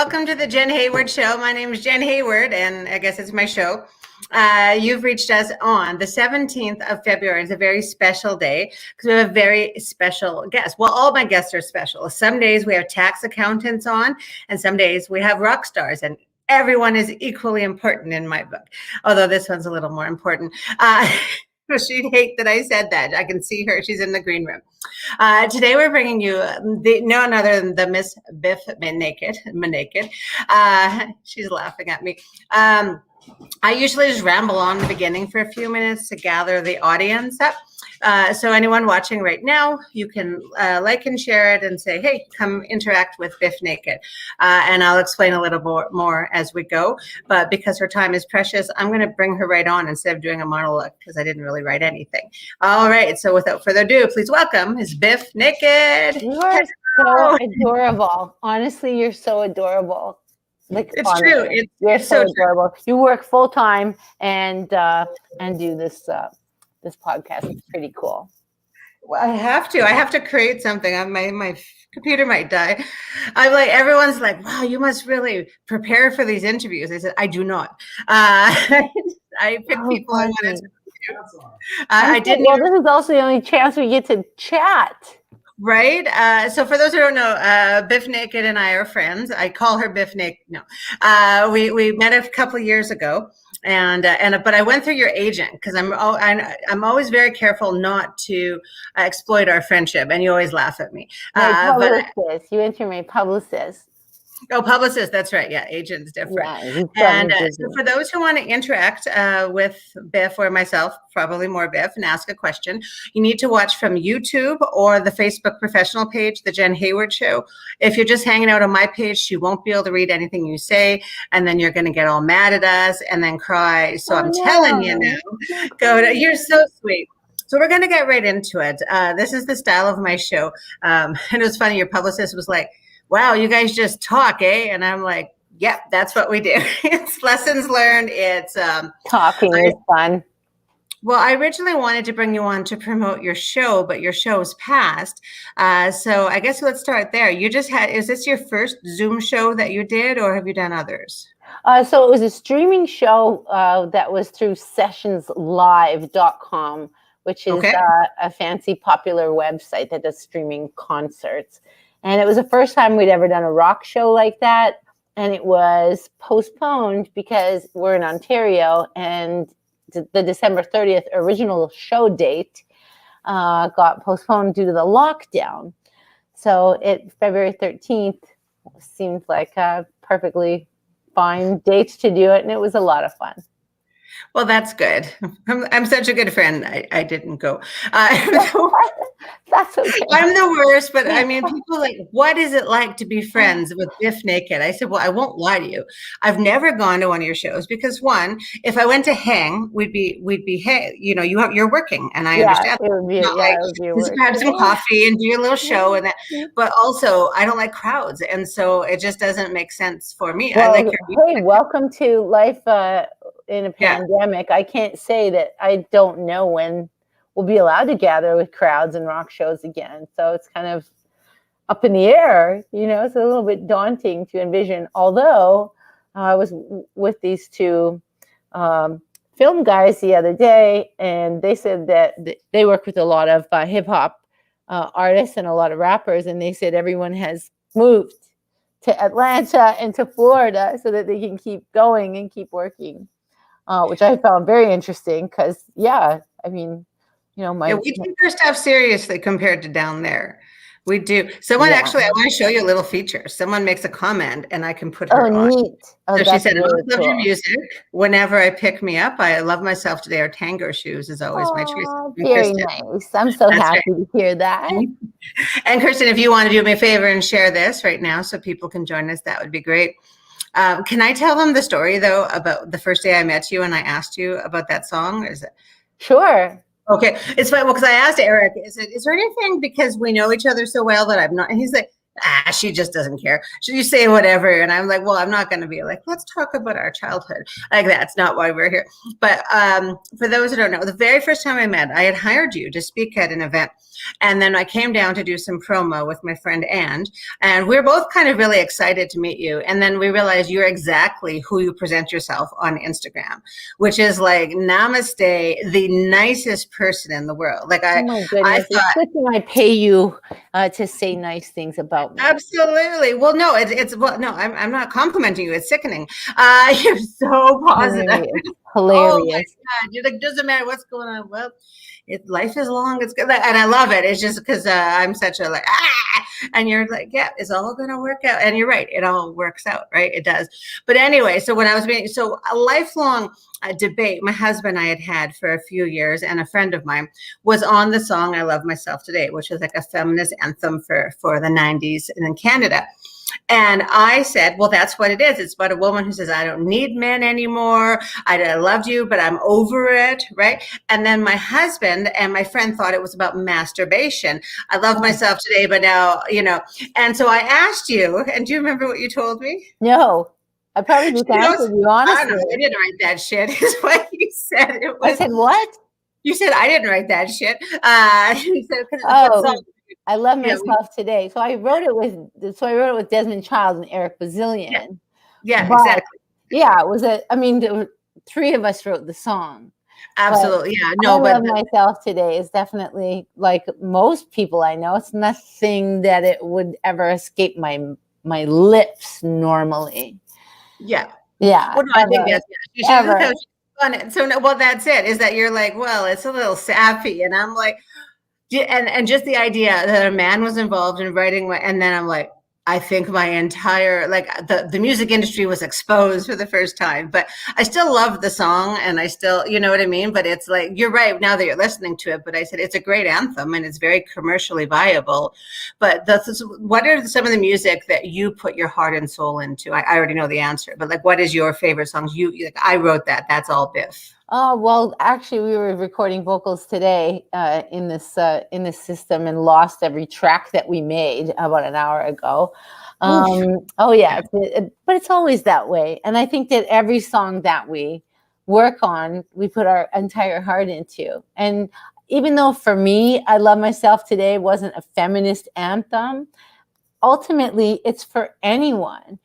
welcome to the Jenn Hayward Show. My name is Jenn Hayward, and I guess it's my show. You've reached us on the 17th of February. It's a very special day because we have a very special guest. Well, all my guests are special. Some days we have tax accountants on, and some days we have rock stars, and everyone is equally important in my book, although this one's a little more important. She'd hate that I said that. I can see her. She's in the green room. Today we're bringing you none other than the Miss Bif Naked. She's laughing at me. I usually just ramble on the beginning for a few minutes to gather the audience up. So anyone watching right now, you can like and share it and say, hey, come interact with Bif Naked. And I'll explain a little more as we go. But because her time is precious, I'm going to bring her right on instead of doing a monologue because I didn't really write anything. All right. So without further ado, please welcome Ms. Bif Naked. You are so adorable. Honestly, you're so adorable. Like, it's honestly, true. You're so adorable. True. You work full time and do this this podcast. It's pretty cool. Well, I have to create something. My computer might die. I'm like, everyone's like, wow, you must really prepare for these interviews. I said, I do not. I pick people I want to interview. I didn't. Well, this is also the only chance we get to chat. Right. So for those who don't know, Bif Naked and I are friends. I call her Bif Naked. No, we met a couple of years ago, but I went through your agent because I'm always very careful not to exploit our friendship, and you always laugh at me. You went through my publicist. Oh, publicist. That's right. Yeah. Agent's different. Yeah, and so for those who want to interact with Bif or myself, probably more Bif, and ask a question, you need to watch from YouTube or the Facebook professional page, The Jenn Hayward Show. If you're just hanging out on my page, she won't be able to read anything you say. And then you're going to get all mad at us and then cry. So I'm telling you now, you're so sweet. So we're going to get right into it. This is the style of my show. And it was funny. Your publicist was like, wow, you guys just talk, eh? And I'm like, yep, that's what we do. It's lessons learned. It's talking is fun. Well, I originally wanted to bring you on to promote your show, but your show's passed. So I guess let's start there. Is this your first Zoom show that you did, or have you done others? So it was a streaming show that was through sessionslive.com, which is a fancy popular website that does streaming concerts. And it was the first time we'd ever done a rock show like that. And it was postponed because we're in Ontario, and the December 30th original show date got postponed due to the lockdown. So February 13th seemed like a perfectly fine date to do it. And it was a lot of fun. Well, that's good. I'm such a good friend. I didn't go. That's okay. I'm the worst, but I mean, people like, what is it like to be friends with Bif Naked? I said, well, I won't lie to you. I've never gone to one of your shows because one, if I went to hang, we'd be, hey, you're working, and I understand. Just grab some coffee and do a little show and that. But also, I don't like crowds, and so it just doesn't make sense for me. Well, hey, welcome to life in a pandemic. I can't say that I don't know when we'll be allowed to gather with crowds and rock shows again. So it's kind of up in the air, it's a little bit daunting to envision. Although I was with these two film guys the other day, and they said that they work with a lot of hip hop artists and a lot of rappers. And they said everyone has moved to Atlanta and to Florida so that they can keep going and keep working. Which I found very interesting because, we take our stuff seriously compared to down there. We do. Someone actually, I want to show you a little feature. Someone makes a comment and I can put her on. Neat. So she said, I love your music. Whenever I pick me up, I love myself today. Our tango shoes is always my choice. Very nice. I'm so happy to hear that. And Kirsten, if you want to do me a favor and share this right now so people can join us, that would be great. Can I tell them the story, though, about the first day I met you and I asked you about that song? Is it? Sure. Okay. It's fine. Well, because I asked Eric, is there anything, because we know each other so well, that I've not, and he's like, She just doesn't care. You say whatever. And I'm like, well, I'm not going to be like, let's talk about our childhood. Like, that's not why we're here. But for those who don't know, the very first time I met, I had hired you to speak at an event. And then I came down to do some promo with my friend and we were both kind of really excited to meet you. And then we realized you're exactly who you present yourself on Instagram, which is like, namaste, the nicest person in the world. Like Oh my goodness, I it's thought, good when I pay you to say nice things about me. absolutely. Well, no, it's well, no, I'm not complimenting you. It's sickening. You're so positive. Hilarious. Oh my Hilarious. God. You're like, doesn't matter what's going on. Well, life is long. It's good. And I love it. It's just because I'm such a like, and you're like, yeah, it's all going to work out. And you're right. It all works out, right? It does. But anyway, so when I was being, so a lifelong debate my husband and I had for a few years, and a friend of mine was on the song I Love Myself Today, which was like a feminist anthem for the 90s in Canada. And I said, well, that's what it is. It's about a woman who says, I don't need men anymore. I loved you, but I'm over it. Right. And then my husband and my friend thought it was about masturbation. I love myself today, but now, and so I asked you, and do you remember what you told me? No, I probably just answered you honestly. I don't know. I didn't write that shit is what you said. I said, what? You said, I didn't write that shit. You said, I love myself today. So I wrote it with Desmond Child and Eric Bazillion. Yeah, exactly. Yeah, it was there were three of us wrote the song. Absolutely. Yeah. No, I love myself today is definitely, like most people I know, it's nothing that it would ever escape my lips normally. Yeah. Yeah. Well, no, I think that's fun. So well, that's it. Is that you're like, well, it's a little sappy, and I'm like, and just the idea that a man was involved in writing, and then I'm like, I think my entire the music industry was exposed for the first time. But I still love the song, and I still, you know what I mean. But it's like, you're right now that you're listening to it. But I said it's a great anthem, and it's very commercially viable. But what are some of the music that you put your heart and soul into? I already know the answer, but like, what is your favorite songs? I wrote that. That's all Bif. Oh, well, actually, we were recording vocals today in this system and lost every track that we made about an hour ago. Oh, yeah. But it's always that way. And I think that every song that we work on, we put our entire heart into. And even though for me, I Love Myself Today wasn't a feminist anthem, ultimately, it's for anyone.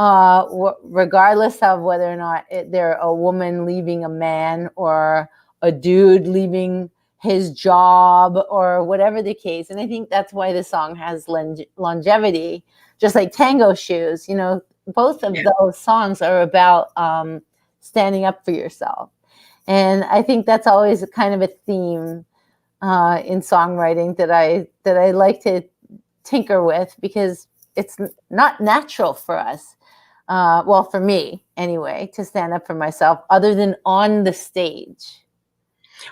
Regardless of whether or not they're a woman leaving a man or a dude leaving his job or whatever the case. And I think that's why the song has longevity, just like Tango Shoes. Both of those songs are about standing up for yourself. And I think that's always kind of a theme in songwriting that I like to tinker with, because it's not natural for us. Well, for me anyway, to stand up for myself other than on the stage.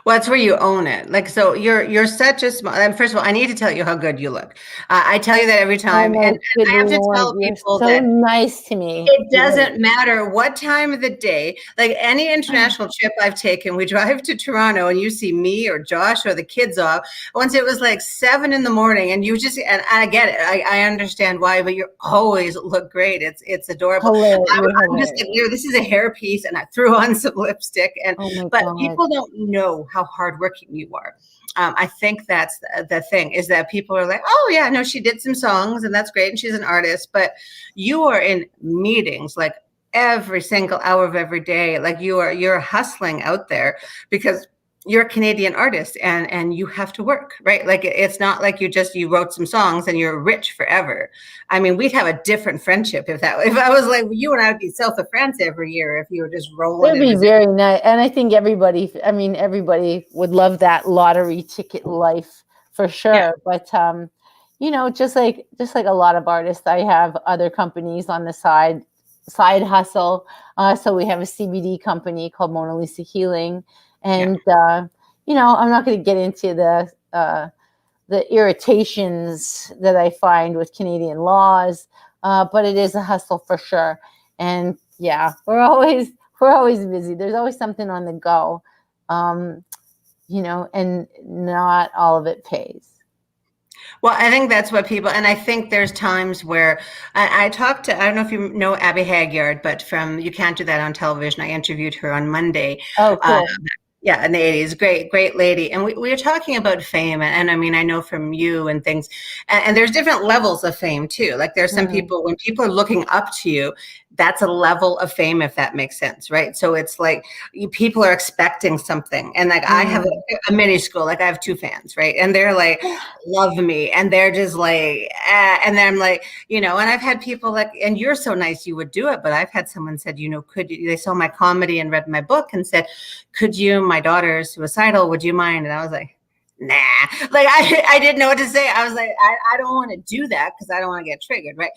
Well, that's where you own it. Like, so you're such a small, and first of all, I need to tell you how good you look. I tell you that every time. And I have to tell people so that nice to me. It doesn't matter what time of the day, like any international trip I've taken, we drive to Toronto and you see me or Josh or the kids off. Once it was like 7 a.m, and you just, and I get it. I understand why, but you always look great. It's adorable. I'm just like, this is a hair piece, and I threw on some lipstick, but people don't know how hardworking you are. I think that's the thing, is that people are like, oh yeah, no, she did some songs and that's great, and she's an artist, but you are in meetings like every single hour of every day. Like you're hustling out there because you're a Canadian artist and you have to work, right? Like, it's not like you wrote some songs and you're rich forever. I mean, we'd have a different friendship if I was like, you and I would be south of France every year if you were just rolling. It'd be very nice. And I think everybody would love that lottery ticket life for sure. Yeah. But, just like a lot of artists, I have other companies on the side hustle. So we have a CBD company called Mona Lisa Healing. And, I'm not going to get into the irritations that I find with Canadian laws, but it is a hustle for sure. And yeah, we're always busy. There's always something on the go, and not all of it pays. Well, I think that's what people, and I think there's times where I talked to, I don't know if you know Abby Hagyard, but from You Can't Do That on Television, I interviewed her on Monday. Oh, Uh, cool. yeah, in the 80s, great lady. And we were talking about fame. And I mean, I know from you and things, and there's different levels of fame too. Like there's some Mm. people, when people are looking up to you, that's a level of fame, if that makes sense, right? So it's like people are expecting something. And like I have Mm. a mini school, like I have two fans, right? And they're like, love me. And they're just like, and then I'm like, and I've had people like, and you're so nice, you would do it. But I've had someone said, could you, they saw my comedy and read my book and said, could you, my daughter's suicidal, would you mind? And I was like, nah, like I didn't know what to say. I was like, I don't want to do that because I don't want to get triggered, right?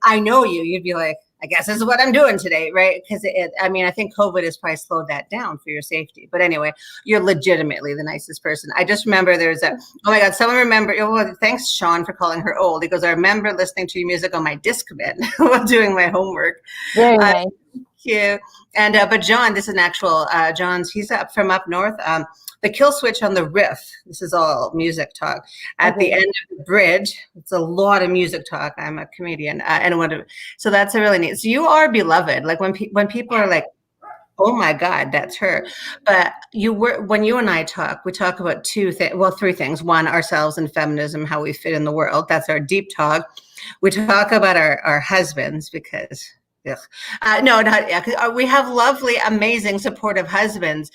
I know you'd be like, I guess this is what I'm doing today, right? Because I think COVID has probably slowed that down for your safety. But anyway, you're legitimately the nicest person. I just remember there's oh my God, someone remember, thanks Sean for calling her old. He goes, I remember listening to your music on my Discman while doing my homework. Very nice. Thank you. And but John, this is an actual John's. He's from up north. The kill switch on the riff. This is all music talk at the end of the bridge. It's a lot of music talk. I'm a comedian, so that's a really neat. So you are beloved. Like when people are like, oh my God, that's her. But when you and I talk, we talk about three things. One, ourselves and feminism, how we fit in the world. That's our deep talk. We talk about our husbands because. No, not yeah. We have lovely, amazing, supportive husbands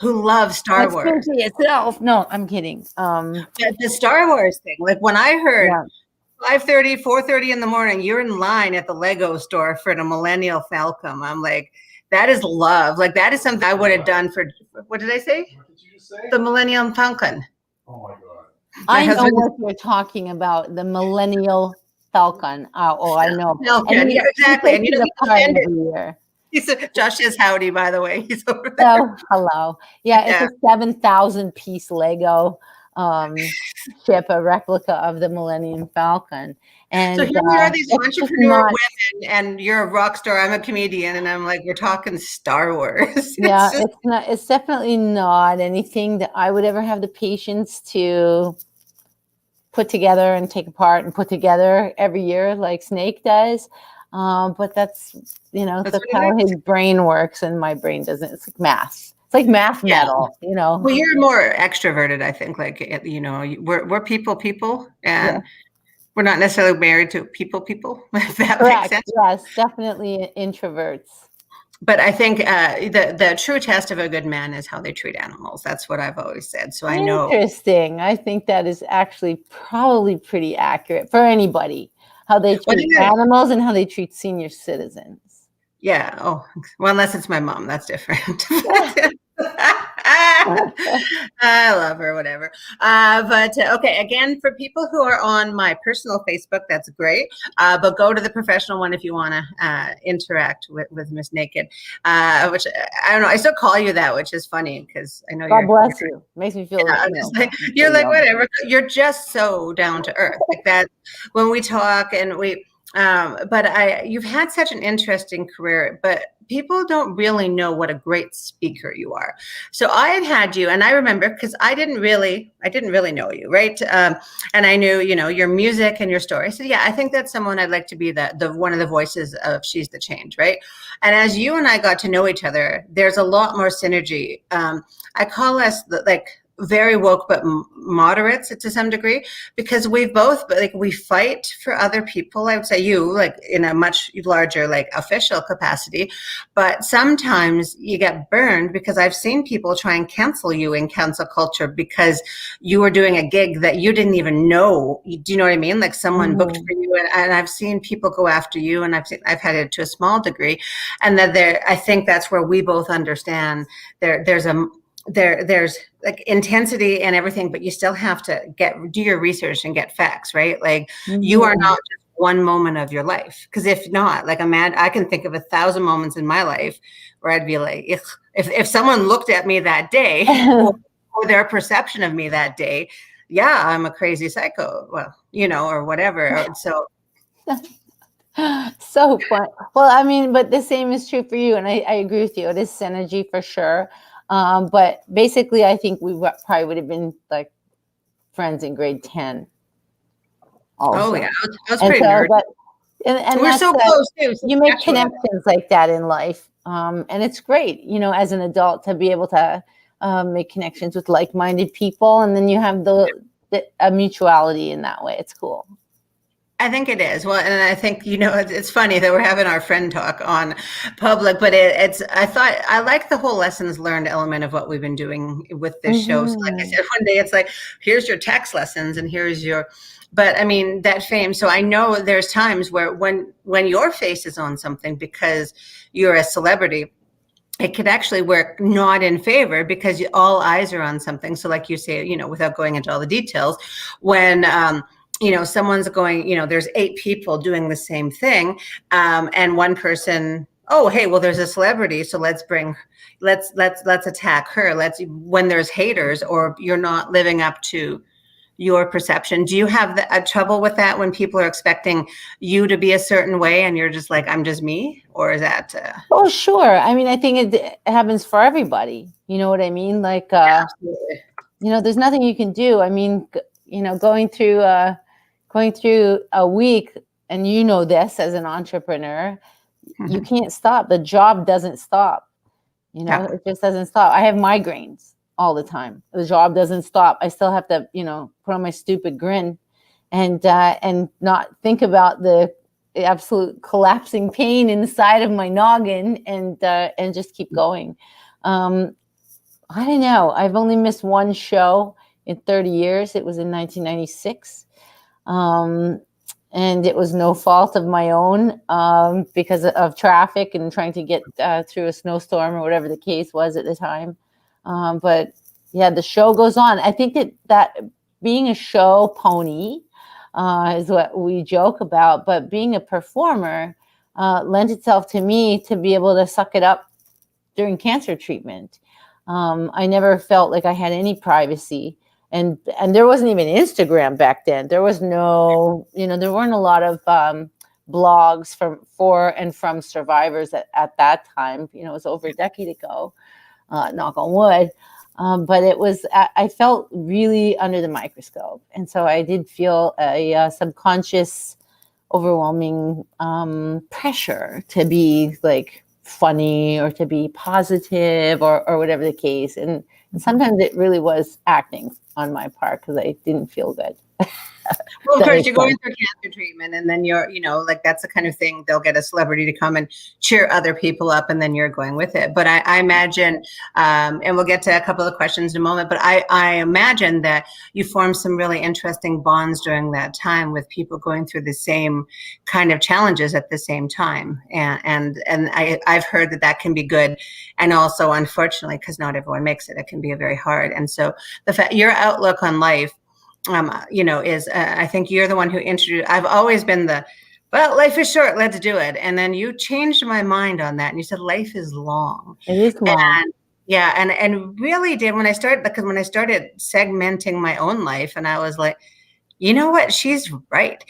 who love Star Wars. Itself. No, I'm kidding. The Star Wars thing, like when I heard 5:30, 4:30 in the morning, you're in line at the Lego store for the Millennial Falcon. I'm like, that is love. Like that is something I would have done for. What did I say? What did you just say? The Millennial Falcon. Oh my God. I know what you're talking about. The Millennial Falcon. I know. Falcon, yeah, exactly. And every year. Josh says howdy, by the way. He's over there. Oh, hello. Yeah, it's a 7,000 piece Lego ship, a replica of the Millennium Falcon. And so here we are, these entrepreneur women, and you're a rock star. I'm a comedian, and I'm like, we're talking Star Wars. Yeah, it's definitely not anything that I would ever have the patience to put together and take apart and put together every year like Snake does. But that's how his brain works, and my brain doesn't. It's like math. It's like math metal, Well, you're more extroverted, I think. Like, we're people, and we're not necessarily married to people. If that makes sense. Yes, definitely introverts. But I think the true test of a good man is how they treat animals. That's what I've always said. So I know. Interesting. I think that is actually probably pretty accurate for anybody. How they treat animals and how they treat senior citizens. Yeah. Oh, well, unless it's my mom, that's different. I love her, whatever. But okay, again, for people who are on my personal Facebook, that's great. But go to the professional one if you want to interact with Miss Naked, which I don't know. I still call you that, which is funny because I know God bless you. Makes me feel you're like whatever. You're just so down to earth like that. When we talk and you've had such an interesting career, but people don't really know what a great speaker you are. So I had you, and I remember because I didn't really know you, right? And I knew, your music and your story. So yeah, I think that's someone I'd like to be the one of the voices of She's the Change, right? And as you and I got to know each other, there's a lot more synergy. I call us very woke but moderates to some degree, because we've both we fight for other people. I would say you in a much larger official capacity, but sometimes you get burned because I've seen people try and cancel you in cancel culture because you were doing a gig that you didn't even know. Do you know what I mean? Like someone booked for you, and I've seen people go after you, and I've had it to a small degree, and that I think that's where we both understand there's intensity and everything, but you still have to do your research and get facts, right? You are not just one moment of your life. Because if not, I can think of 1,000 moments in my life where I'd be like, if someone looked at me that day or their perception of me that day, yeah, I'm a crazy psycho, or whatever. So so fun. Well, I mean, but the same is true for you. And I agree with you. It is synergy for sure. But basically, I think we probably would have been friends in grade 10. also. Oh yeah, I was And pretty so nerdy. that, and We're that's so close too. So you make naturally. connections like that in life. And it's great, as an adult to be able to make connections with like-minded people. And then you have a mutuality in that way. It's cool. I think it is. Well, and I think, it's funny that we're having our friend talk on public, but I like the whole lessons learned element of what we've been doing with this show. So like I Mm-hmm. said, one day it's like, here's your tax lessons and but I mean, that fame. So I know there's times where when your face is on something because you're a celebrity, it could actually work not in favor because all eyes are on something. So like you say, without going into all the details, when, someone's going, there's 8 people doing the same thing. And one person, oh, hey, well, there's a celebrity. So let's attack her. When there's haters or you're not living up to your perception. Do you have trouble with that when people are expecting you to be a certain way and you're just like, I'm just me? Or is that? Oh, sure. I mean, I think it happens for everybody. You know what I mean? Like, Absolutely. there's nothing you can do. I mean, going through a week, and this as an entrepreneur, you can't stop. The job doesn't stop. Yeah. It just doesn't stop. I have migraines all the time. The job doesn't stop. I still have to, put on my stupid grin and not think about the absolute collapsing pain inside of my noggin and just keep going. I don't know. I've only missed one show in 30 years. It was in 1996. And it was no fault of my own because of traffic and trying to get through a snowstorm or whatever the case was at the time. But yeah, the show goes on. I think that being a show pony is what we joke about, but being a performer lent itself to me to be able to suck it up during cancer treatment. I never felt like I had any privacy. And there wasn't even Instagram back then. There was no, there weren't a lot of blogs for and from survivors at that time. It was over a decade ago, knock on wood. But I felt really under the microscope. And so I did feel a subconscious, overwhelming pressure to be like funny or to be positive or whatever the case. And sometimes it really was acting on my part because I didn't feel good. Well, of course, you're going through cancer treatment, and then you're, like that's the kind of thing they'll get a celebrity to come and cheer other people up, and then you're going with it. But I imagine, and we'll get to a couple of questions in a moment, but I imagine that you formed some really interesting bonds during that time with people going through the same kind of challenges at the same time. And I've heard that can be good. And also, unfortunately, because not everyone makes it, it can be very hard. And so the fact your outlook on life, is I think you're the one who introduced. I've always been well, life is short, let's do it. And then you changed my mind on that, and you said life is long. It is long. And yeah, and really did when I started segmenting my own life, and I was like, you know what? She's right.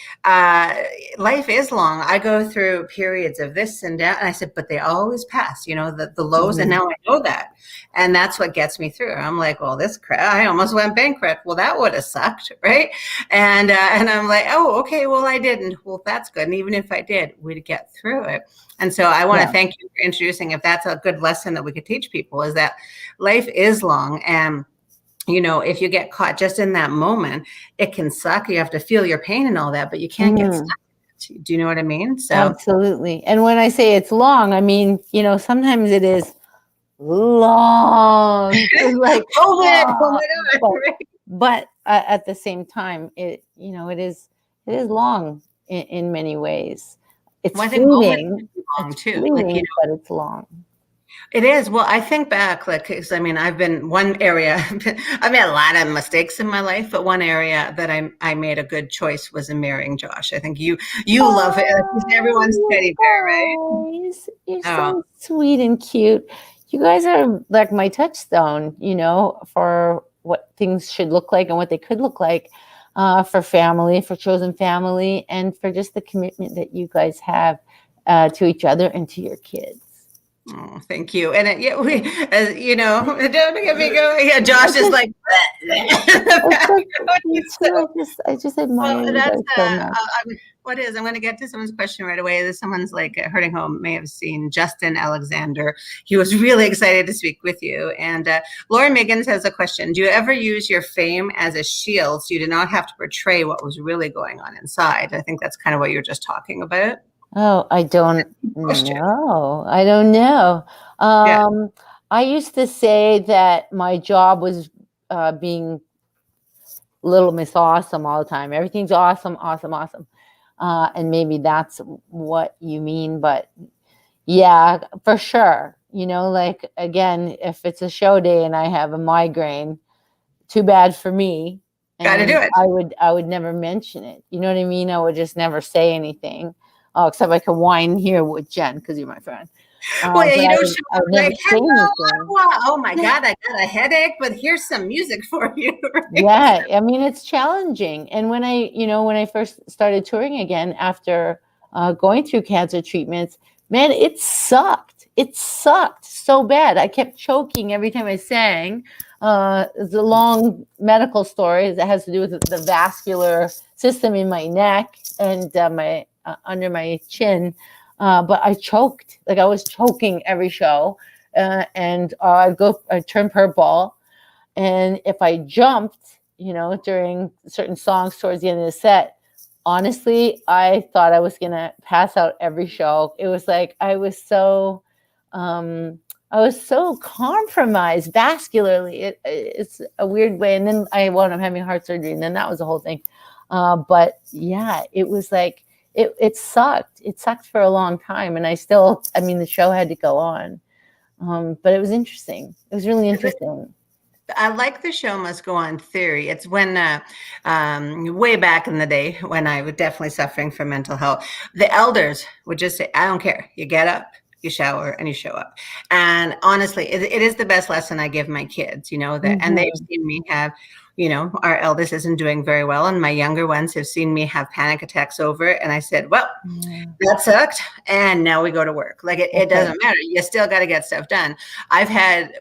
Life is long. I go through periods of this and that. And I said, but they always pass, the lows. Mm-hmm. And now I know that. And that's what gets me through. I'm like, well, this crap, I almost went bankrupt. Well, that would have sucked. Right. And I'm like, oh, okay, well, I didn't. Well, that's good. And even if I did, we'd get through it. And so I want to thank you for introducing, if that's a good lesson that we could teach people, is that life is long. And if you get caught just in that moment, it can suck. You have to feel your pain and all that, but you can't get stuck. Do you know what I mean? So absolutely. And when I say it's long, I mean, sometimes it is long. Like, oh my God. But at the same time, it is long in many ways. It's fleeting, long too. Fleeting, but it's long. It is. Well, I think back, because I've been one area, I've made a lot of mistakes in my life, but one area that I made a good choice was in marrying Josh. I think you love it. Everyone's teddy bear, right? You're so sweet and cute. You guys are like my touchstone, for what things should look like and what they could look like for family, for chosen family, and for just the commitment that you guys have to each other and to your kids. Oh, thank you. And don't get me going. Yeah, Josh is like, in the background. Me too. I just admire Well, you that's guys so much. I'm going to get to someone's question right away. Someone's like hurting home may have seen Justin Alexander. He was really excited to speak with you. And Laura Miggins has a question. Do you ever use your fame as a shield so you do not have to portray what was really going on inside? I think that's kind of what you're just talking about. Oh, I don't know. I don't know. Yeah. I used to say that my job was being Little Miss Awesome all the time. Everything's awesome, awesome, awesome. And maybe that's what you mean, but yeah, for sure. Like again, if it's a show day and I have a migraine, too bad for me. Got to And do it. I would never mention it. You know what I mean? I would just never say anything. Oh, except I could whine here with Jenn because you're my friend. Well, yeah, But you don't I show up would never like, say hello, anything. oh my God, I got a headache, but here's some music for you. Right? Yeah, I mean it's challenging. And when I first started touring again after going through cancer treatments, man, it sucked. It sucked so bad. I kept choking every time I sang. It's a long medical story that has to do with the vascular system in my neck and my under my chin. But I choked. Like I was choking every show, and I'd turn purple. And if I jumped, during certain songs towards the end of the set, honestly, I thought I was gonna pass out every show. It was like I was so compromised vascularly. It's a weird way. And then I wound up having heart surgery, and then that was the whole thing. But yeah, it was like it sucked. It sucked for a long time, and the show had to go on. But it was interesting. It was really interesting. I like the show must go on theory. It's when way back in the day when I was definitely suffering from mental health, the elders would just say, I don't care. You get up, you shower, and you show up. And honestly, it is the best lesson I give my kids, and they've seen me have, our eldest isn't doing very well. And my younger ones have seen me have panic attacks over it. And I said, well, that sucked. And now we go to work. Like it doesn't matter. You still got to get stuff done. I've had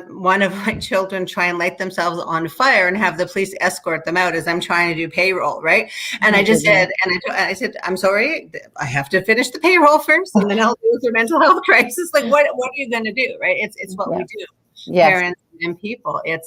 one of my children try and light themselves on fire and have the police escort them out as I'm trying to do payroll, right? And I just said, I said, I'm sorry, I have to finish the payroll first, and then I'll deal with your mental health crisis. Like, what are you going to do, right? It's what we do, parents and people. It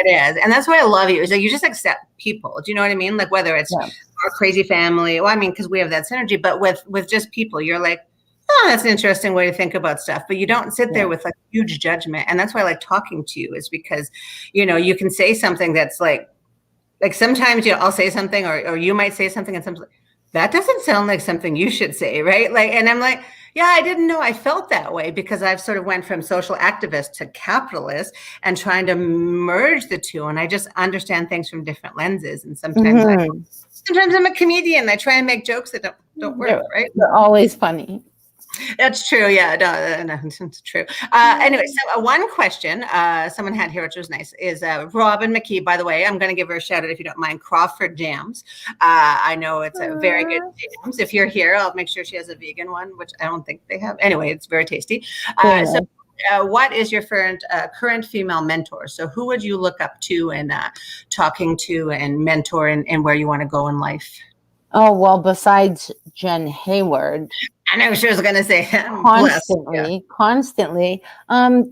is, and that's why I love you. Is that you just accept people. Do you know what I mean? Like whether it's our crazy family, well, I mean, because we have that synergy, but with just people, you're like, oh, that's an interesting way to think about stuff. But you don't sit there with like huge judgment. And that's why I like talking to you, is because, you can say something that's like sometimes I'll say something or you might say something and something that doesn't sound like something you should say, right? Like, and I'm like, yeah, I didn't know I felt that way because I've sort of went from social activist to capitalist and trying to merge the two. And I just understand things from different lenses. And sometimes I'm a comedian. I try and make jokes that don't work, right? They're always funny. That's true. Yeah, no, it's true. Anyway, so one question someone had here, which was nice, is Robin McKee. By the way, I'm going to give her a shout out if you don't mind. Crawford Jams. I know it's a very good jams. If you're here, I'll make sure she has a vegan one, which I don't think they have. Anyway, it's very tasty. What is your current female mentor? So who would you look up to and talking to and mentor and where you want to go in life? Oh, well, besides Jenn Hayward. I know she was going to say constantly. Almost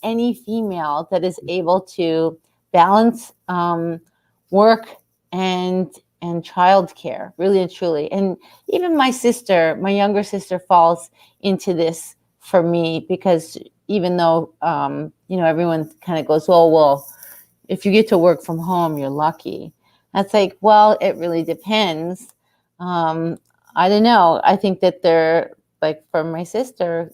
any female that is able to balance work and childcare, really and truly. And even my younger sister falls into this for me, because even though, everyone kind of goes, oh, well, if you get to work from home, you're lucky. That's like, well, it really depends. I don't know. I think that they're like, for my sister,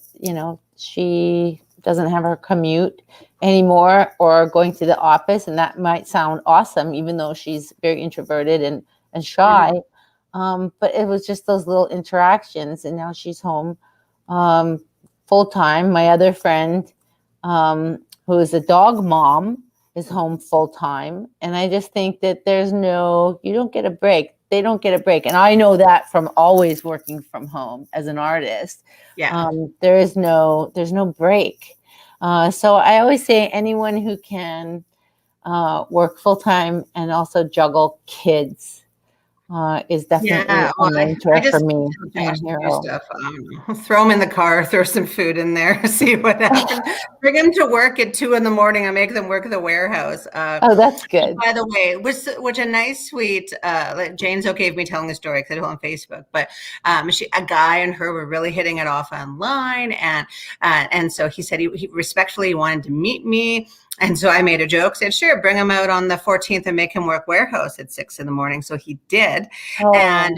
she doesn't have her commute anymore or going to the office. And that might sound awesome, even though she's very introverted and shy. But it was just those little interactions. And now she's home full time. My other friend, who is a dog mom, is home full time. And I just think that you don't get a break. they don't get a break. And I know that from always working from home as an artist. Yeah. There's no break. So I always say anyone who can work full time and also juggle kids is definitely Yeah, a well, I mentor for just me tell and a Josh to do hero. stuff. I don't know. Throw him in the car, throw some food in there, see what happens. Bring him to work at 2 a.m. and make them work at the warehouse. Oh, that's good. By the way, which a nice, sweet. Like Jane's okay with me telling the story because I do it on Facebook. But a guy and her were really hitting it off online, and so he said he respectfully wanted to meet me. And so I made a joke, said, sure, bring him out on the 14th and make him work warehouse at 6 a.m. So he did. And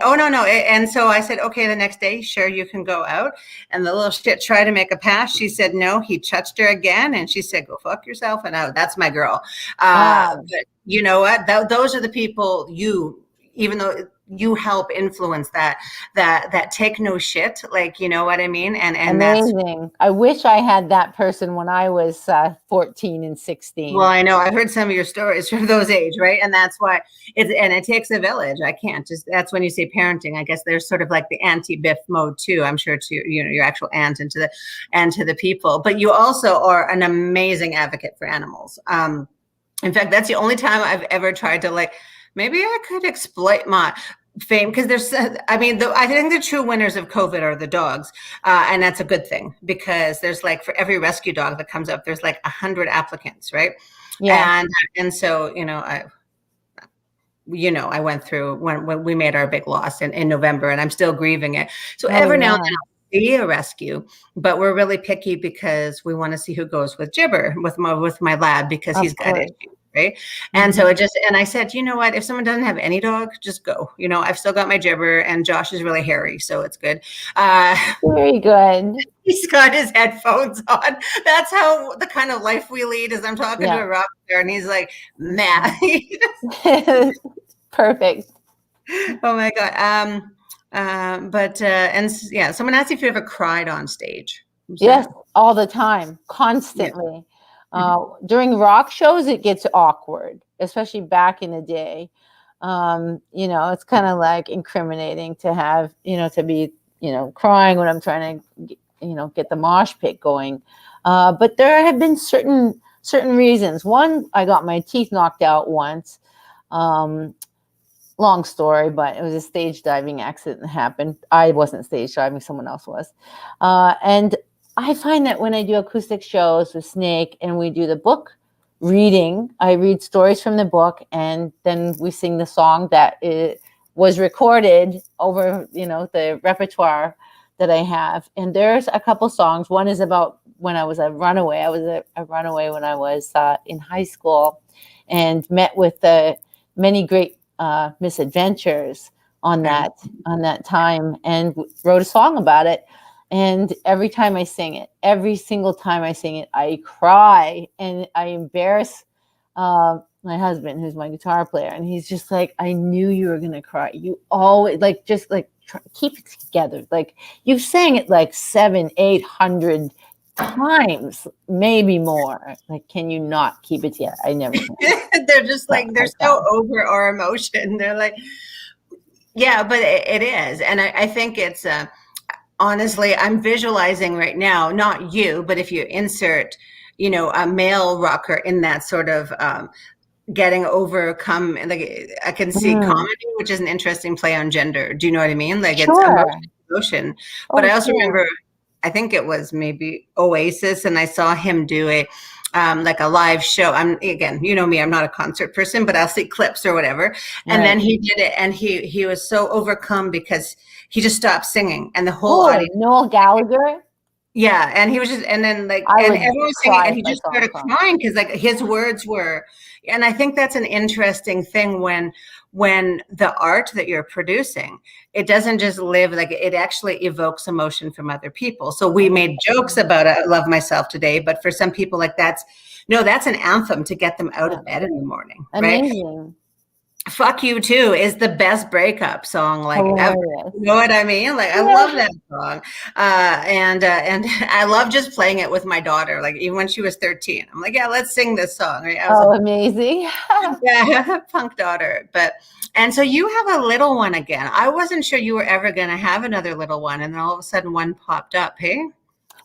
oh, no. And so I said, okay, the next day, sure, you can go out. And the little shit tried to make a pass. She said, no, he touched her again. And she said, go fuck yourself. And that's my girl. But you know what? Those are the people even though you help influence that take no shit, like, you know what I mean? And amazing. I wish I had that person when I was 14 and 16. Well, I know I've heard some of your stories from those age, right? And that's why it takes a village. I can't just, that's when you say parenting, I guess there's sort of like the anti-Bif mode too, I'm sure, to, you know, your actual aunt and to the people, but you also are an amazing advocate for animals. In fact, that's the only time I've ever tried to, like, maybe I could exploit my fame, because there's, I mean, I think the true winners of COVID are the dogs, and that's a good thing, because there's, like, for every rescue dog that comes up, there's like 100 applicants, right? Yeah. And so, you know, I went through when we made our big loss in November, and I'm still grieving it. So every now and then I'll see a rescue, but we're really picky because we want to see who goes with Gibber, with my lab, because he's got issues. Right. And so and I said, you know what, if someone doesn't have any dog, just go, you know, I've still got my Gibber, and Josh is really hairy, so it's good. Very good. He's got his headphones on. That's how the kind of life we lead, is I'm talking to a rockstar and he's like, nah. Perfect. Oh my God. Someone asked if you ever cried on stage. Yes, all the time, constantly. Yeah. During rock shows, it gets awkward, especially back in the day. You know, it's kind of like incriminating to have, you know, to be, you know, crying when I'm trying to, you know, get the mosh pit going. But there have been certain reasons. One, I got my teeth knocked out once. Long story, but it was a stage diving accident that happened. I wasn't stage diving, someone else was. And I find that when I do acoustic shows with Snake and we do the book reading, I read stories from the book, and then we sing the song that was recorded over, you know, the repertoire that I have. And there's a couple songs. One is about when I was a runaway. I was a runaway when I was in high school, and met with many great misadventures on that time, and wrote a song about it. And every time I sing it, every single time I sing it, I cry, and I embarrass my husband, who's my guitar player. And he's just like, I knew you were going to cry. You always keep it together. Like, you sang it like 700-800 times, maybe more. Like, can you not keep it together? I never can. They're just like, they're so over our emotion. They're like, yeah, but it is. And I think it's, honestly, I'm visualizing right now, not you, but if you insert, you know, a male rocker in that sort of getting overcome, like, I can see comedy, which is an interesting play on gender. Do you know what I mean? Like, it's emotion. But I also remember, I think it was maybe Oasis, and I saw him do like a live show. Again, you know me, I'm not a concert person, but I'll see clips or whatever. And then he did it, and he was so overcome because he just stopped singing, and the whole audience. Noel Gallagher. Yeah, and he was just, and then like, and everyone was singing, and he just started crying because, like, his words were. And I think that's an interesting thing when the art that you're producing, it doesn't just live, like, it actually evokes emotion from other people. So we made jokes about I love myself today, but for some people, like, that's an anthem to get them out of bed in the morning. Amazing. Fuck You Too is the best breakup song like ever. Hilarious. You know what I mean? Like I love that song. And I love just playing it with my daughter. Like even when she was 13, I'm like, yeah, let's sing this song. Right? I was Oh, amazing. yeah, punk daughter. And so you have a little one again. I wasn't sure you were ever going to have another little one, and then all of a sudden one popped up. Hey,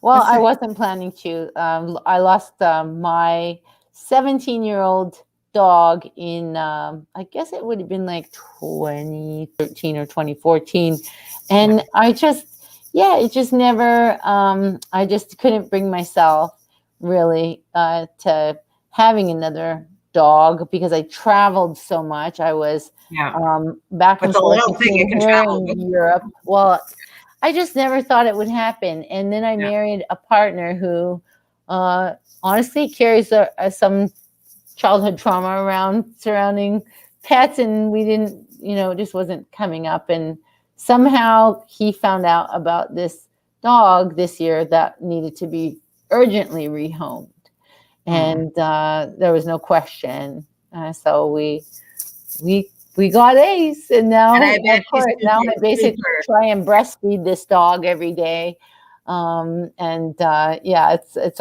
Well, I wasn't planning to. I lost my 17-year-old dog in, I guess it would have been like 2013 or 2014. And I just, it just never, I just couldn't bring myself really to having another dog because I traveled so much. I was back and It's a forth little thing you between can here travel with. and Europe. Well, I just never thought it would happen. And then I married a partner who honestly carries some childhood trauma around surrounding pets. And we didn't, it just wasn't coming up. And somehow he found out about this dog this year that needed to be urgently rehomed. And there was no question. So we got Ace, and now, of course, now I basically try and breastfeed this dog every day. It's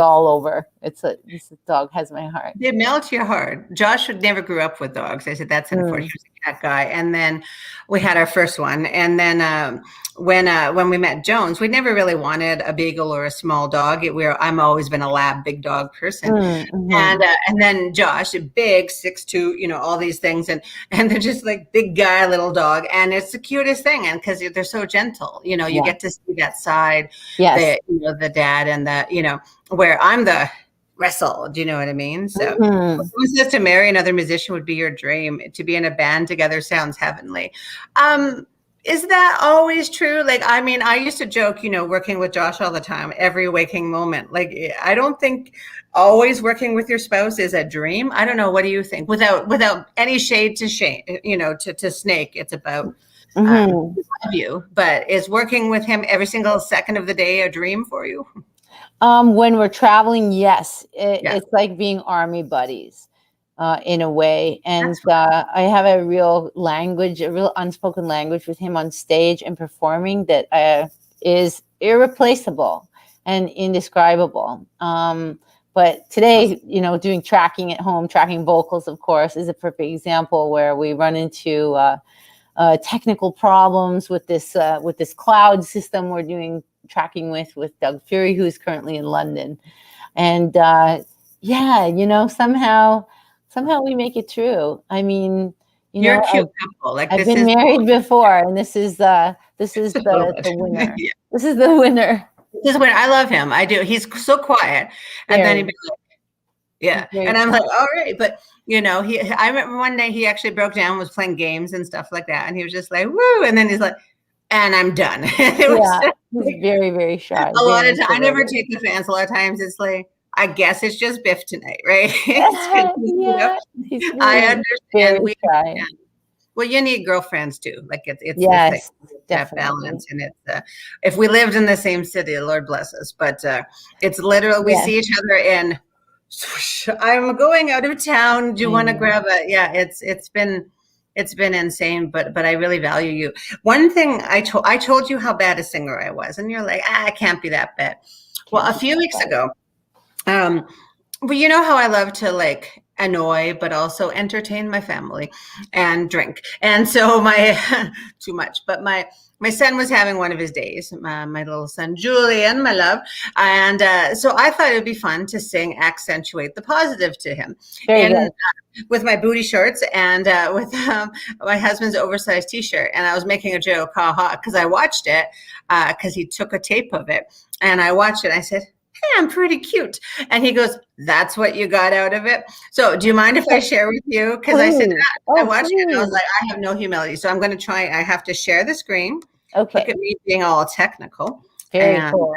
all over. This dog has my heart. It melts your heart. Josh never grew up with dogs. I said, that's unfortunate. He was a cat guy. And then we had our first one. And then when we met Jones, we never really wanted a beagle or a small dog. I'm always been a lab, big dog person. And then Josh, a big 6'2", all these things. And they're just like big guy, little dog. And it's the cutest thing. And because they're so gentle, you get to see that side, the dad and where I'm the wrestle. Do you know what I mean? So who says to marry another musician would be your dream? To be in a band together sounds heavenly. Is that always true? Like, I mean, I used to joke, working with Josh all the time, every waking moment. Like, I don't think always working with your spouse is a dream. I don't know. What do you think? Without any shade to to Snake, it's about love you. But is working with him every single second of the day a dream for you? When we're traveling, yes. It's like being army buddies in a way. And I have a real unspoken language with him on stage and performing that is irreplaceable and indescribable. But today, doing tracking at home, tracking vocals, of course, is a perfect example where we run into technical problems with this cloud system we're doing tracking with Doug Fury, who's currently in London. And somehow we make it through. I mean, you're a cute couple. Like, I've been married before, and this is the winner. This is the winner. This is when I love him. I do. He's so quiet, and then he'd be like, and I'm like, all right, but I remember one day he actually broke down, was playing games and stuff like that, and he was just like, woo, and then he's like, and I'm done. He's very, very shy. A lot of times, I never take the fans. A lot of times it's like, I guess it's just Bif tonight, right? I understand. Well, you need girlfriends too. Like it's that balance, and it's if we lived in the same city, Lord bless us. But it's literally we see each other in. I'm going out of town. Do you want to grab a? Yeah, it's been insane, but I really value you. One thing I told you how bad a singer I was, and you're like, I can't be that bad. Well, a few weeks ago, well, you know how I love to like annoy, but also entertain my family and drink. And so too much, but my son was having one of his days, my little son, Julian, my love. And so I thought it would be fun to sing Accentuate the Positive to him. With my booty shorts and with my husband's oversized t-shirt. And I was making a joke, because I watched it, because he took a tape of it. And I watched it. I said, hey, I'm pretty cute. And he goes, that's what you got out of it? So do you mind if I share with you? Because I said, I watched it and I was like, I have no humility. So I'm going to try. I have to share the screen. Okay. Look at me being all technical. Very cool.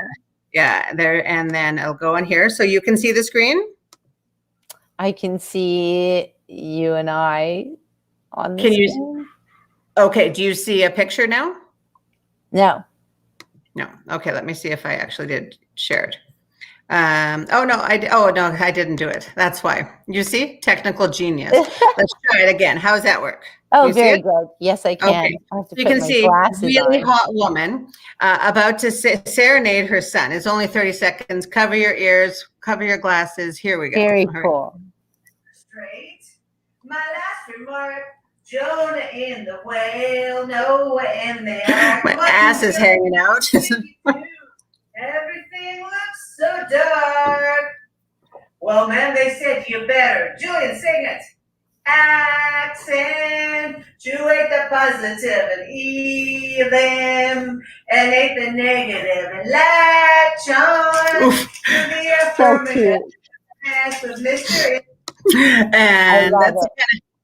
Yeah, there. And then I'll go in here. So you can see the screen. I can see you and I on the screen. Okay. Do you see a picture now? No. Okay. Let me see if I actually did share it. Oh no, I didn't do it. That's why. You see, technical genius. Let's try it again. How does that work? Oh, You see very it? good. Yes, I can. Okay. I have to You put can my see glasses really on. hot woman about to serenade her son. It's only 30 seconds. Cover your ears, cover your glasses. Here we go. Very All right. cool. Straight. My last remark. Jonah in the whale, Noah in the ark. My ass is hanging out. Everything looks so dark. Well, man, they said you better. Julian, sing it. Accent, to ate the positive and eat them, and ate the negative and latch on to the So affirmative. cute. With Mr. I And love that's it.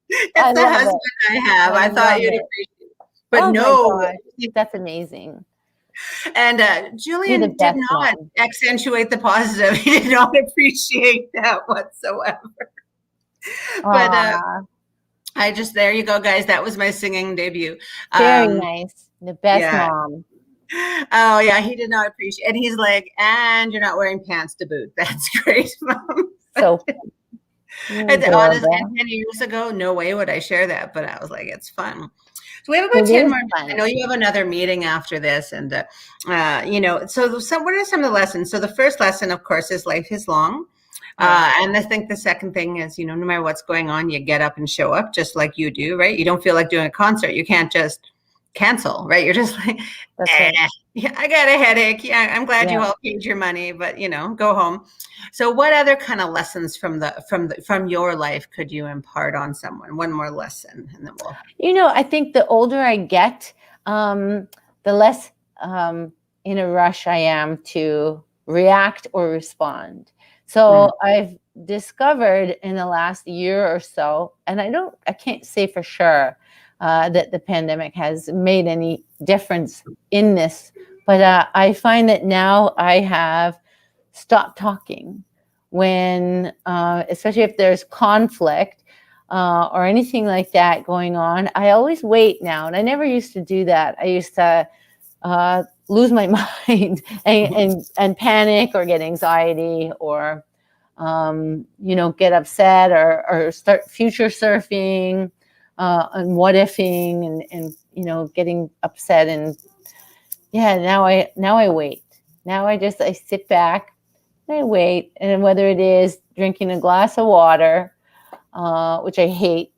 it's I the love husband it. I have. I I thought love you'd it. appreciate it. But Oh my no. gosh, that's amazing. And You're the Julian did best not mom. accentuate the positive. He did not appreciate that whatsoever. But I just, there you go, guys. That was my singing debut. Very nice. The best Yeah. mom. Oh yeah, he did not appreciate. And he's like, and you're not wearing pants to boot. That's great, Mom. So It's honest. And 10 years ago, no way would I share that. But I was like, it's fun. So we have about 10 more minutes. I know you have another meeting after this, and so what are some of the lessons? So the first lesson, of course, is life is long. And I think the second thing is, no matter what's going on, you get up and show up just like you do, right? You don't feel like doing a concert. You can't just cancel, right? You're just like, yeah, I got a headache. Yeah, I'm glad you all paid your money, but go home. So what other kind of lessons from your life could you impart on someone? One more lesson, and then we'll. I think the older I get, the less in a rush I am to react or respond. So I've discovered in the last year or so, and I can't say for sure that the pandemic has made any difference in this, but I find that now I have stopped talking when, especially if there's conflict or anything like that going on. I always wait now, and I never used to do that. I used to lose my mind and panic or get anxiety or get upset or start future surfing and what ifing and getting upset. And now I wait. Now I sit back and I wait, and whether it is drinking a glass of water, which I hate,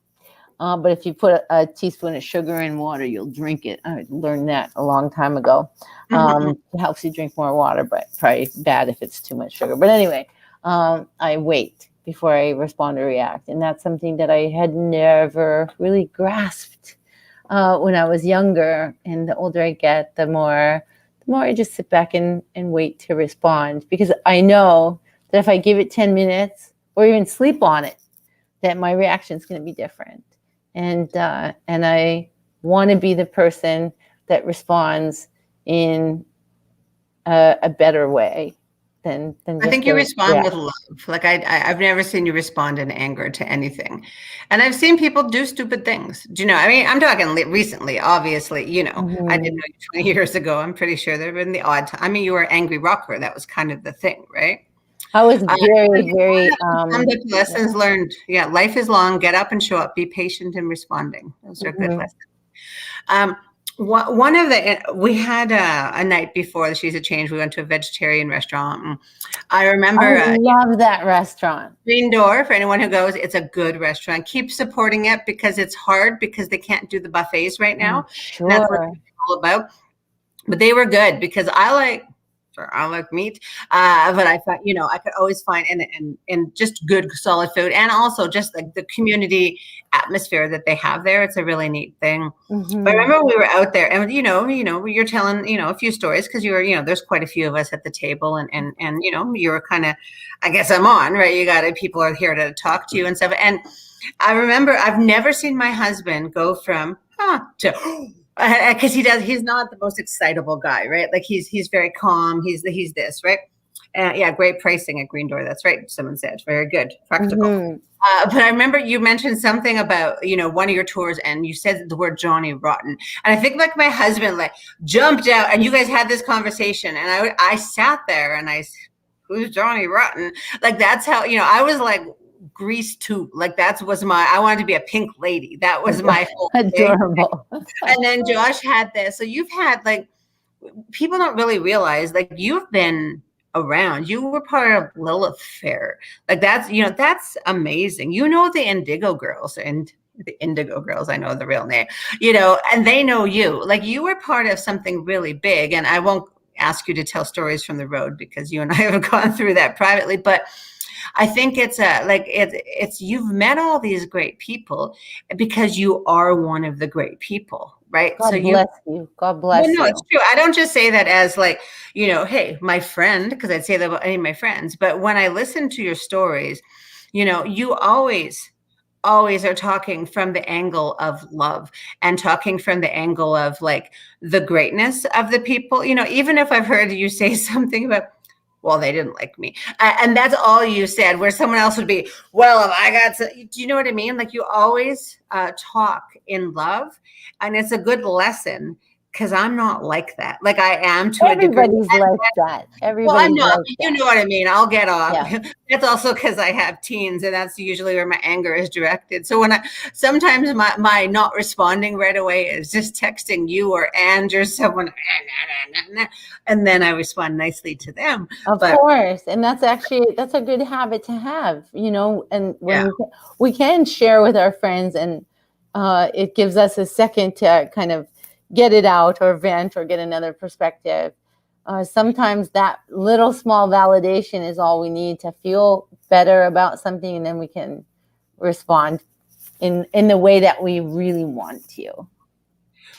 but if you put a teaspoon of sugar in water, you'll drink it. I learned that a long time ago. It helps you drink more water, but probably bad if it's too much sugar. But anyway, I wait before I respond or react. And that's something that I had never really grasped when I was younger. And the older I get, the more I just sit back and wait to respond, because I know that if I give it 10 minutes or even sleep on it, that my reaction is going to be different. And I want to be the person that responds in a better way than I think you respond with love. Like I've never seen you respond in anger to anything. And I've seen people do stupid things. Do you know? I mean, I'm talking recently, obviously, I didn't know you 20 years ago. I'm pretty sure there have been the odd time. I mean, you were an angry rocker. That was kind of the thing, right? I was very lessons learned. Yeah, life is long. Get up and show up. Be patient in responding. Those are good lessons. One of we had a night before the She's a Change. We went to a vegetarian restaurant. And I remember. I love that restaurant. Green Door, for anyone who goes, it's a good restaurant. Keep supporting it because it's hard because they can't do the buffets right now. Sure. That's what it's all about. But they were good because I like meat, but I thought, I could always find and just good solid food, and also just like the community atmosphere that they have there. It's a really neat thing. But I remember we were out there, and you're telling a few stories because you were there's quite a few of us at the table, and you were kind of, I guess I'm on, right? You got people are here to talk to you and stuff. And I remember I've never seen my husband go from to because he's not the most excitable guy, right? Like he's very calm. He's this, right? Great pricing at Green Door. That's right. Someone said very good, practical. But I remember you mentioned something about one of your tours, and you said the word Johnny Rotten, and I think like my husband like jumped out, and you guys had this conversation, and I sat there and I who's Johnny Rotten? Like, that's how, I was like Grease 2. Like, I wanted to be a pink lady. That was my whole thing. Adorable. And then Josh had this. So you've had, like, people don't really realize, like, you've been around. You were part of Lilith Fair. Like, that's amazing. The Indigo Girls, and the Indigo Girls, I know the real name, and they know you. Like, you were part of something really big. And I won't ask you to tell stories from the road because you and I have gone through that privately, but I think it's you've met all these great people because you are one of the great people, right? God bless you. God bless you. It's true. I don't just say that as like, hey, my friend, because I'd say that about any of my friends. But when I listen to your stories, you always are talking from the angle of love and talking from the angle of like the greatness of the people. Even if I've heard you say something about, well, they didn't like me, and that's all you said, where someone else would be, well, if I got to, do you know what I mean? Like, you always talk in love, and it's a good lesson, because I'm not like that. Like, I am to Everybody's a degree. like that. Everybody's well, I'm not. like You that. know what I mean? I'll get off. Yeah. That's also because I have teens, and that's usually where my anger is directed. So sometimes my not responding right away is just texting you or or someone, and then I respond nicely to them. Of course. And that's a good habit to have, and when we can share with our friends, and it gives us a second to kind of get it out or vent or get another perspective. Sometimes that little small validation is all we need to feel better about something, and then we can respond in the way that we really want to.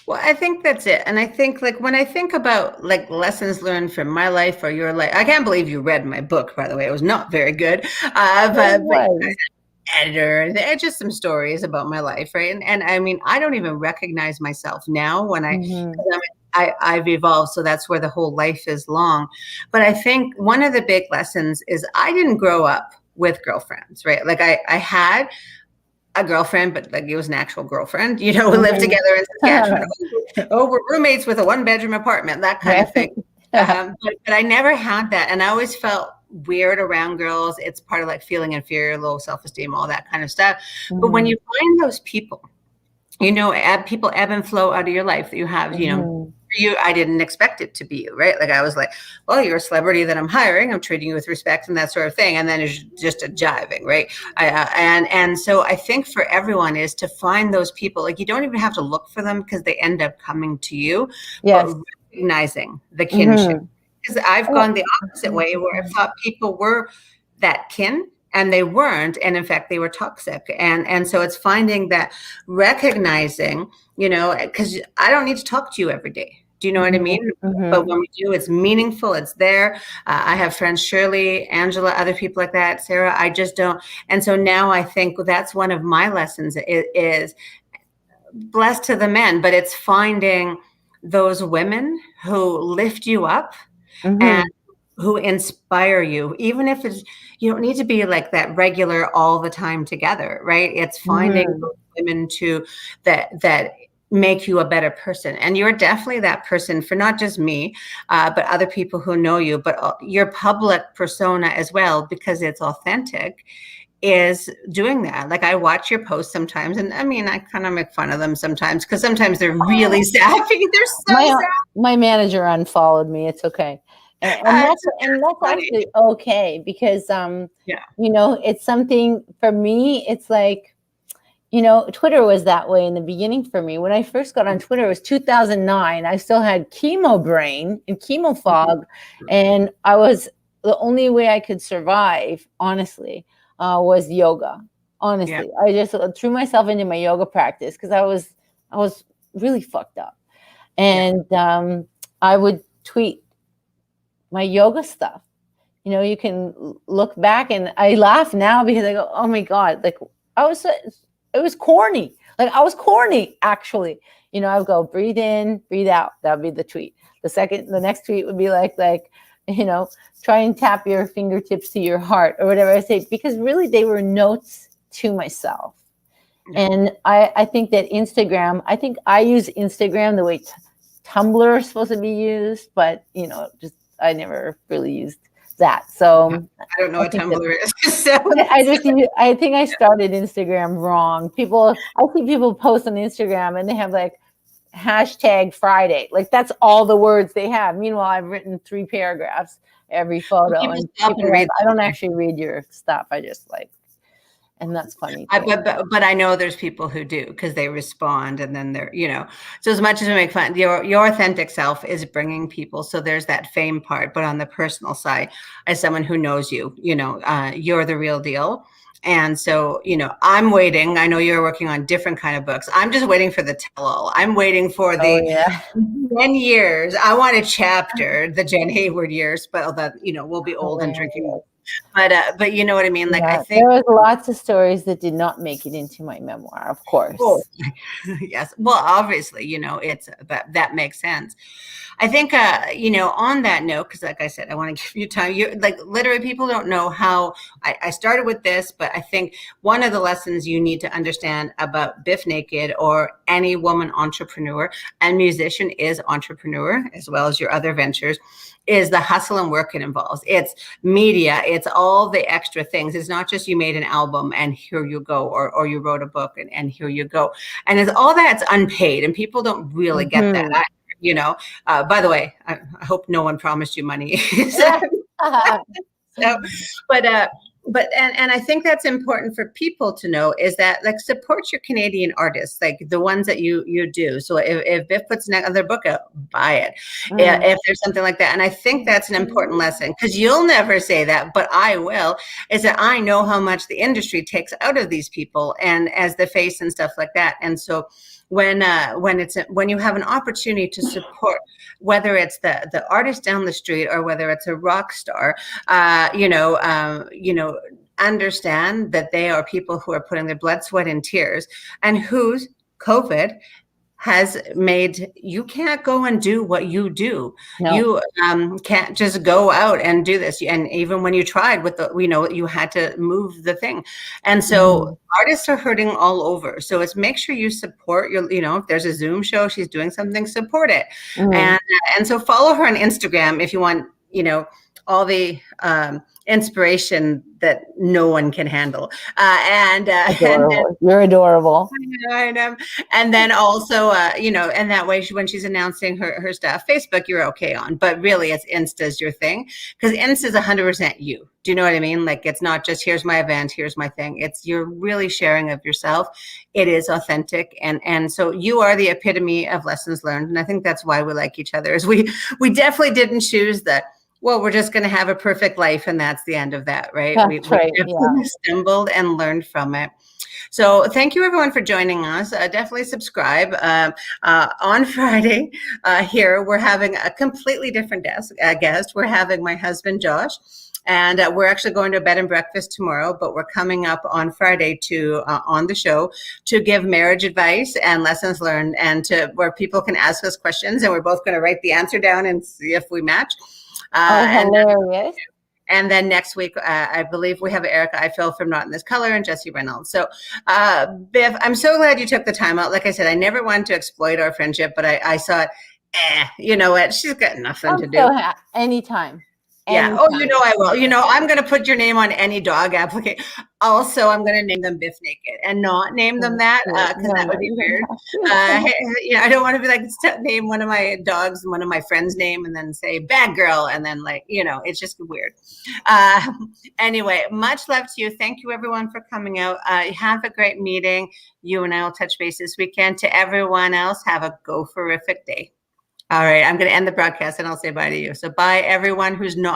Well, I think that's it. And I think, like, when I think about like lessons learned from my life or your life, I can't believe you read my book, by the way. It was not very good. But editor, and just some stories about my life, right? And I mean, I don't even recognize myself now when I've evolved, so that's where the whole life is long. But I think one of the big lessons is I didn't grow up with girlfriends, right? Like, I had a girlfriend, but like, it was an actual girlfriend, we lived together in Saskatchewan. We're roommates with a 1-bedroom apartment, that kind of thing. But I never had that, and I always felt weird around girls. It's part of like feeling inferior, low self-esteem, all that kind of stuff. But when you find those people, people ebb and flow out of your life that you have, I didn't expect it to be you, right? Like, I was like, well, you're a celebrity that I'm hiring, I'm treating you with respect and that sort of thing. And then it's just a jiving, right? And so I think for everyone is to find those people. Like, you don't even have to look for them because they end up coming to you. Yes. But recognizing the kinship. Because I've gone the opposite way, where I thought people were that kin, and they weren't. And in fact, they were toxic. And so it's finding that, recognizing, because I don't need to talk to you every day. Do you know what I mean? But when we do, it's meaningful. It's there. I have friends, Shirley, Angela, other people like that, Sarah. I just don't. And so now I think that's one of my lessons is blessed to the men, but it's finding those women who lift you up and who inspire you, even if you don't need to be like that regular all the time together, right? It's finding those women that make you a better person. And you're definitely that person for not just me, but other people who know you, but your public persona as well, because it's authentic, is doing that. Like, I watch your posts sometimes, and I mean, I kind of make fun of them sometimes, because sometimes they're really sappy. They're so sappy. My manager unfollowed me. It's okay. And that's actually okay, because it's something for me. It's like, Twitter was that way in the beginning for me. When I first got on Twitter, it was 2009. I still had chemo brain and chemo fog, and the only way I could survive, honestly, was yoga. Honestly, I just threw myself into my yoga practice because I was really fucked up, and I would tweet my yoga stuff. You can look back, and I laugh now because I go, oh my God, like, it was corny. Like, I was corny, actually. I would go, breathe in, breathe out. That would be the tweet. The next tweet would be like, try and tap your fingertips to your heart, or whatever I say, because really they were notes to myself. And I think that I use Instagram the way Tumblr is supposed to be used, but, I never really used that. So I don't know what think Tumblr is. So I think I started Instagram wrong. I see people post on Instagram and they have like hashtag Friday. Like that's all the words they have. Meanwhile, I've written 3 paragraphs every photo, people and stop people and are like, read I don't them. actually read your stuff. I just like, and that's funny too. But I know there's people who do, because they respond, and then they're, so as much as we make fun, your authentic self is bringing people. So there's that fame part, but on the personal side, as someone who knows you, you're the real deal. And so, I'm waiting. I know you're working on different kind of books. I'm just waiting for the tell-all. I'm waiting for the 10 years. I want a chapter, the Jenn Hayward years, but that, we'll be old and drinking. But you know what I mean? Like, I think there was lots of stories that did not make it into my memoir, of course. Oh, yes. Well, obviously, it's that makes sense. I think, on that note, because like I said, I want to give you time. You like literally, people don't know how I started with this, but I think one of the lessons you need to understand about Bif Naked, or any woman entrepreneur and musician is entrepreneur, as well as your other ventures, is the hustle and work it involves. It's media. It's all the extra things. It's not just you made an album and here you go, or you wrote a book and here you go. And it's all that's unpaid, and people don't really get that. By the way, I hope no one promised you money. And I think that's important for people to know, is that like, support your Canadian artists, like the ones that you do. So if Bif puts another book out, buy it. If there's something like that. And I think that's an important lesson, because you'll never say that, but I will, is that I know how much the industry takes out of these people, and as the face and stuff like that. And so when you have an opportunity to support, whether it's the artist down the street or whether it's a rock star, understand that they are people who are putting their blood, sweat, and tears, and whose COVID has made, you can't go and do what you do. No. You can't just go out and do this. And even when you tried with you had to move the thing. And so artists are hurting all over. So it's, make sure you support your, if there's a Zoom show, she's doing something, support it. And so follow her on Instagram if you want, all the inspiration that no one can handle. You're adorable. I know. And then also, and that way, when she's announcing her stuff, Facebook, you're okay on, but really it's Insta's your thing, because Insta's 100% you. Do you know what I mean? Like, it's not just, here's my event, here's my thing. It's, you're really sharing of yourself. It is authentic. And so you are the epitome of lessons learned. And I think that's why we like each other, is we definitely didn't choose that, well, we're just going to have a perfect life and that's the end of that, right? We definitely stumbled and learned from it. So thank you, everyone, for joining us. Definitely subscribe. On Friday here, we're having a completely different guest. We're having my husband, Josh. And we're actually going to a bed and breakfast tomorrow, but we're coming up on Friday to on the show to give marriage advice and lessons learned, and to where people can ask us questions, and we're both going to write the answer down and see if we match. Hilarious. And then next week, I believe we have Erica Eiffel from Not in This Color, and Jesse Reynolds. So, Bif, I'm so glad you took the time out. Like I said, I never wanted to exploit our friendship, but I saw it. You know what? She's got nothing to do. Anytime. Yeah. Oh, I will. I'm going to put your name on any dog application. Also, I'm going to name them Bif Naked and not name them that, because that would be weird. I don't want to be like, name one of my dogs and one of my friends' name and then say bad girl. And then it's just weird. Anyway, much love to you. Thank you, everyone, for coming out. Have a great meeting. You and I will touch base this weekend. To everyone else, have a go-for-rific day. All right, I'm going to end the broadcast and I'll say bye to you. So bye, everyone who's not